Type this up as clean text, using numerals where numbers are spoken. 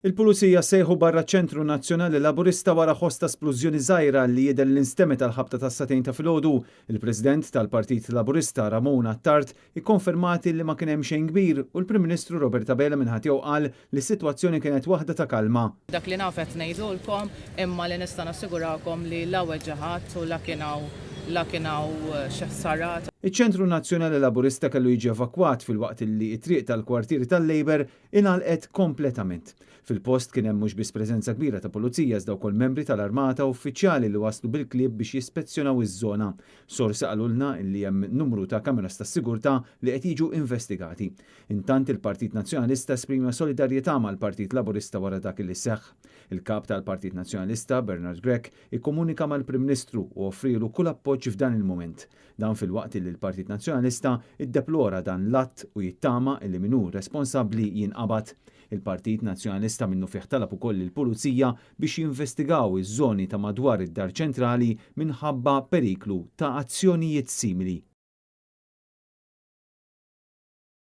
Il-Pulizija sejħu barra ċentru Nazzjonali Laburista wara ħosta splużjoni żgħira li jidher l-instemet tal-ħabta tas-satejn ta' filgħodu. Il-President tal-Partit Laburista Ramon Attard ikkonfermati li ma kien hemm xejn kbir u l-Prim Ministru Robert Abela minħatjew qal li s-sitwazzjoni kienet waħda ta' kalma. Dak li nafet ngħidulkom imma li nista' nassigurakom li l-ewwel ġeħat u la kienaw xi ħsarat. Iċ-ċentru Nazzjonali Laburista kellu jiġi evakwat fil-waqt li t-triq tal-kwartieri tal-Labor ingħalqet kompletament. Fil-post kien hemm mhux biss preżenza kbira ta' pulizija iżda wkoll membri tal-Armata u uffiċjali li waslu bil-klieb biex jispezzjonaw iż-żona. Sorsi qalulna li hemm numru ta' kameras tas-sigurtà li qed jiġu investigati. Intant il-Partit Nazzjonalista esprima solidarjetà mal-Partit Laburista wara dak li seħħ. Il-kap tal-Partit Nazzjonalista Bernard Grech ikkomunika mal-Prim Ministru u offrilu kull appoġġ f'dan il-mument. Dan fil-waqt li l-Partit Nazzjonalista iddeplora dan l-att u jittama li minnu responsabbli jinqabad. Il-Partit Nazzjonalista minnu fih talab ukoll il-Pulizija biex jinvestigaw iż-żoni ta' madwar id-Dar Ċentrali minħabba periklu ta' azzjonijiet simili.